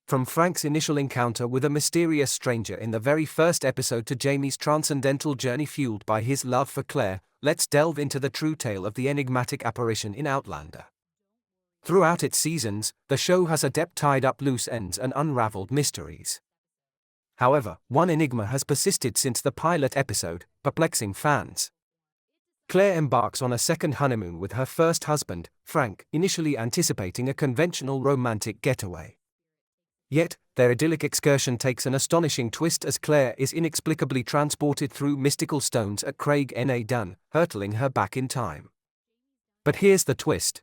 From Frank's initial encounter with a mysterious stranger in the very first episode to Jamie's transcendental journey fueled by his love for Claire, let's delve into the true tale of the enigmatic apparition in Outlander. Throughout its seasons, the show has adept tied up loose ends and unraveled mysteries. However, one enigma has persisted since the pilot episode, perplexing fans. Claire embarks on a second honeymoon with her first husband, Frank, initially anticipating a conventional romantic getaway. Yet, their idyllic excursion takes an astonishing twist as Claire is inexplicably transported through mystical stones at Craig N.A. Dun, hurtling her back in time. But here's the twist.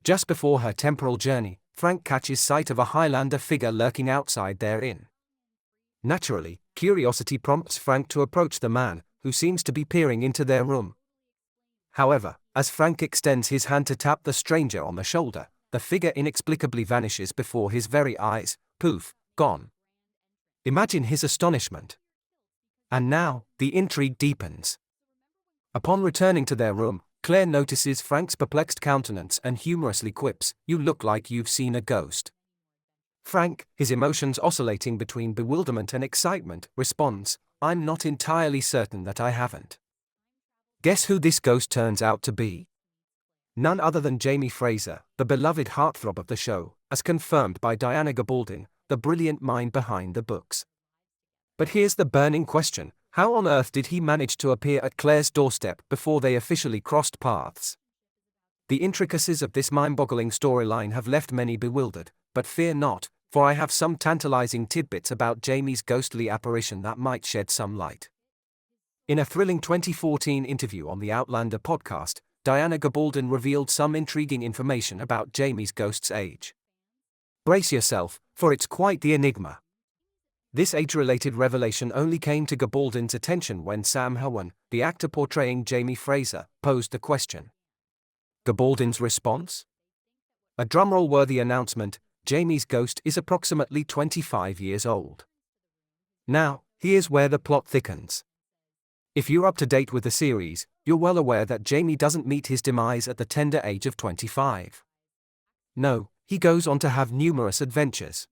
Just before her temporal journey, Frank catches sight of a Highlander figure lurking outside their inn. Naturally, curiosity prompts Frank to approach the man, who seems to be peering into their room. However, as Frank extends his hand to tap the stranger on the shoulder, the figure inexplicably vanishes before his very eyes. Poof, gone. Imagine his astonishment. And now, the intrigue deepens. Upon returning to their room, Claire notices Frank's perplexed countenance and humorously quips, "You look like you've seen a ghost." Frank, his emotions oscillating between bewilderment and excitement, responds, "I'm not entirely certain that I haven't." Guess who this ghost turns out to be? None other than Jamie Fraser, the beloved heartthrob of the show, as confirmed by Diana Gabaldon, the brilliant mind behind the books. But here's the burning question: how on earth did he manage to appear at Claire's doorstep before they officially crossed paths? The intricacies of this mind-boggling storyline have left many bewildered, but fear not, for I have some tantalizing tidbits about Jamie's ghostly apparition that might shed some light. In a thrilling 2014 interview on the Outlander podcast, Diana Gabaldon revealed some intriguing information about Jamie's ghost's age. Brace yourself, for it's quite the enigma. This age-related revelation only came to Gabaldon's attention when Sam Heughan, the actor portraying Jamie Fraser, posed the question. Gabaldon's response? A drumroll-worthy announcement: Jamie's ghost is approximately 25 years old. Now, here's where the plot thickens. If you're up to date with the series, you're well aware that Jamie doesn't meet his demise at the tender age of 25. No, he goes on to have numerous adventures.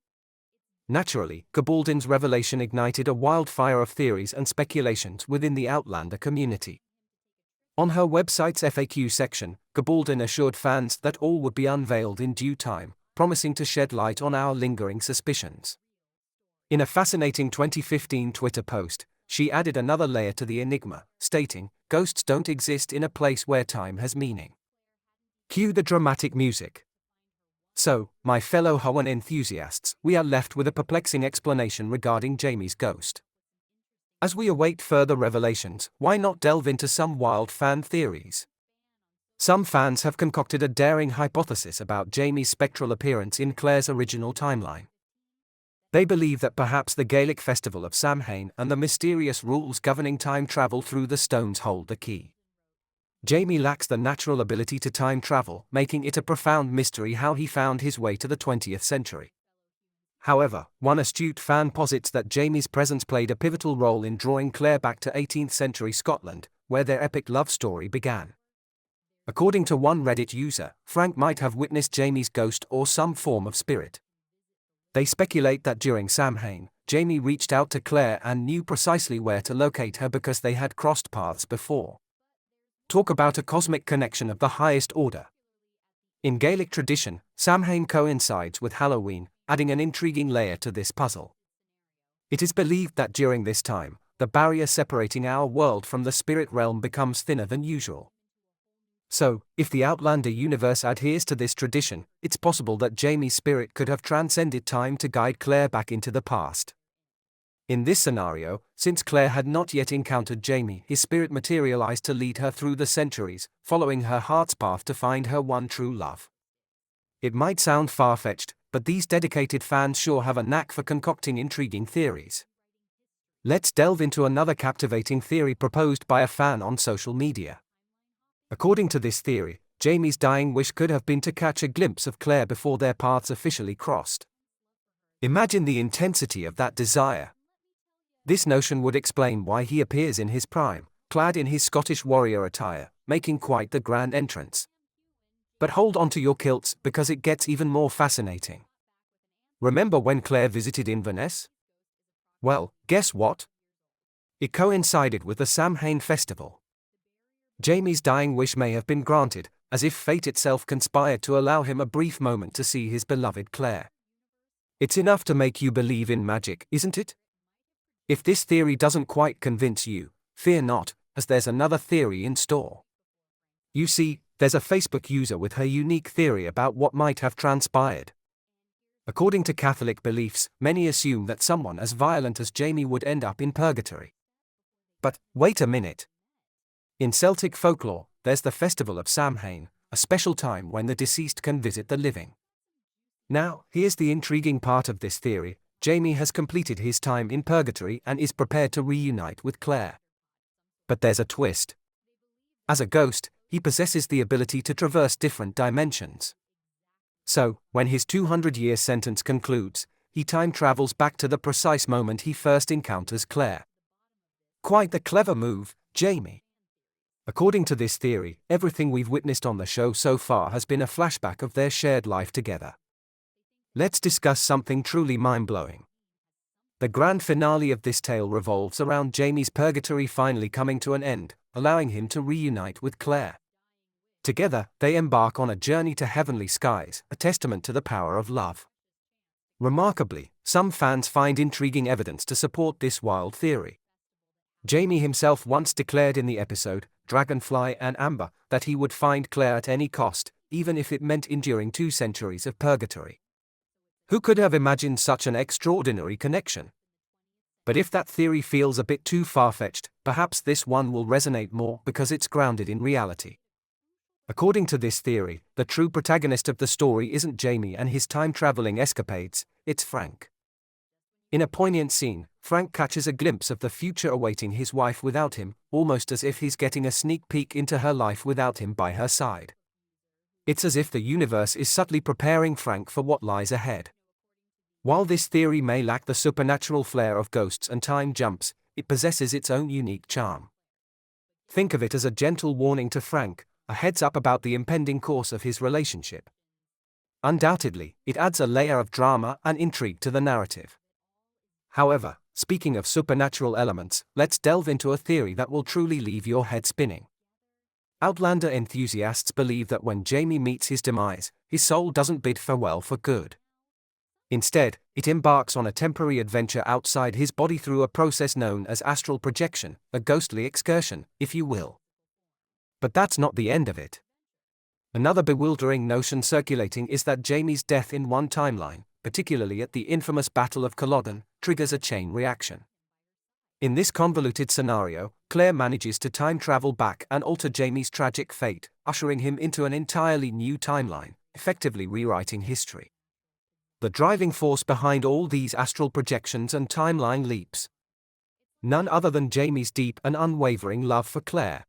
Naturally, Gabaldon's revelation ignited a wildfire of theories and speculations within the Outlander community. On her website's FAQ section, Gabaldon assured fans that all would be unveiled in due time, promising to shed light on our lingering suspicions. In a fascinating 2015 Twitter post, she added another layer to the enigma, stating, "Ghosts don't exist in a place where time has meaning." Cue the dramatic music. So, my fellow Heughan enthusiasts, we are left with a perplexing explanation regarding Jamie's ghost. As we await further revelations, why not delve into some wild fan theories? Some fans have concocted a daring hypothesis about Jamie's spectral appearance in Claire's original timeline. They believe that perhaps the Gaelic festival of Samhain and the mysterious rules governing time travel through the stones hold the key. Jamie lacks the natural ability to time travel, making it a profound mystery how he found his way to the 20th century. However, one astute fan posits that Jamie's presence played a pivotal role in drawing Claire back to 18th century Scotland, where their epic love story began. According to one Reddit user, Frank might have witnessed Jamie's ghost or some form of spirit. They speculate that during Samhain, Jamie reached out to Claire and knew precisely where to locate her because they had crossed paths before. Talk about a cosmic connection of the highest order. In Gaelic tradition, Samhain coincides with Halloween, adding an intriguing layer to this puzzle. It is believed that during this time, the barrier separating our world from the spirit realm becomes thinner than usual. So, if the Outlander universe adheres to this tradition, it's possible that Jamie's spirit could have transcended time to guide Claire back into the past. In this scenario, since Claire had not yet encountered Jamie, his spirit materialized to lead her through the centuries, following her heart's path to find her one true love. It might sound far-fetched, but these dedicated fans sure have a knack for concocting intriguing theories. Let's delve into another captivating theory proposed by a fan on social media. According to this theory, Jamie's dying wish could have been to catch a glimpse of Claire before their paths officially crossed. Imagine the intensity of that desire. This notion would explain why he appears in his prime, clad in his Scottish warrior attire, making quite the grand entrance. But hold on to your kilts, because it gets even more fascinating. Remember when Claire visited Inverness? Well, guess what? It coincided with the Samhain festival. Jamie's dying wish may have been granted, as if fate itself conspired to allow him a brief moment to see his beloved Claire. It's enough to make you believe in magic, isn't it? If this theory doesn't quite convince you, fear not, as there's another theory in store. You see, there's a Facebook user with her unique theory about what might have transpired. According to Catholic beliefs, many assume that someone as violent as Jamie would end up in purgatory. But, wait a minute. In Celtic folklore, there's the festival of Samhain, a special time when the deceased can visit the living. Now, here's the intriguing part of this theory. Jamie has completed his time in purgatory and is prepared to reunite with Claire. But there's a twist. As a ghost, he possesses the ability to traverse different dimensions. So, when his 200-year sentence concludes, he time travels back to the precise moment he first encounters Claire. Quite the clever move, Jamie. According to this theory, everything we've witnessed on the show so far has been a flashback of their shared life together. Let's discuss something truly mind-blowing. The grand finale of this tale revolves around Jamie's purgatory finally coming to an end, allowing him to reunite with Claire. Together, they embark on a journey to heavenly skies, a testament to the power of love. Remarkably, some fans find intriguing evidence to support this wild theory. Jamie himself once declared in the episode, Dragonfly and Amber, that he would find Claire at any cost, even if it meant enduring 2 centuries of purgatory. Who could have imagined such an extraordinary connection? But if that theory feels a bit too far-fetched, perhaps this one will resonate more because it's grounded in reality. According to this theory, the true protagonist of the story isn't Jamie and his time-traveling escapades, it's Frank. In a poignant scene, Frank catches a glimpse of the future awaiting his wife without him, almost as if he's getting a sneak peek into her life without him by her side. It's as if the universe is subtly preparing Frank for what lies ahead. While this theory may lack the supernatural flair of ghosts and time jumps, it possesses its own unique charm. Think of it as a gentle warning to Frank, a heads-up about the impending course of his relationship. Undoubtedly, it adds a layer of drama and intrigue to the narrative. However, speaking of supernatural elements, let's delve into a theory that will truly leave your head spinning. Outlander enthusiasts believe that when Jamie meets his demise, his soul doesn't bid farewell for good. Instead, it embarks on a temporary adventure outside his body through a process known as astral projection, a ghostly excursion, if you will. But that's not the end of it. Another bewildering notion circulating is that Jamie's death in one timeline, particularly at the infamous Battle of Culloden, triggers a chain reaction. In this convoluted scenario, Claire manages to time travel back and alter Jamie's tragic fate, ushering him into an entirely new timeline, effectively rewriting history. The driving force behind all these astral projections and timeline leaps. None other than Jamie's deep and unwavering love for Claire.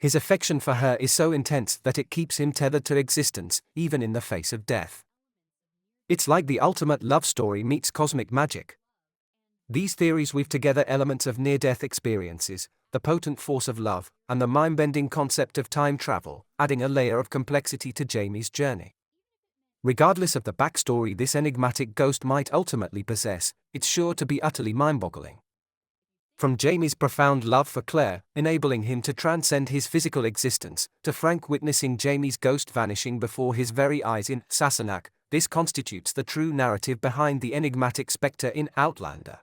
His affection for her is so intense that it keeps him tethered to existence, even in the face of death. It's like the ultimate love story meets cosmic magic. These theories weave together elements of near-death experiences, the potent force of love, and the mind-bending concept of time travel, adding a layer of complexity to Jamie's journey. Regardless of the backstory this enigmatic ghost might ultimately possess, it's sure to be utterly mind-boggling. From Jamie's profound love for Claire, enabling him to transcend his physical existence, to Frank witnessing Jamie's ghost vanishing before his very eyes in Sassenach, this constitutes the true narrative behind the enigmatic spectre in Outlander.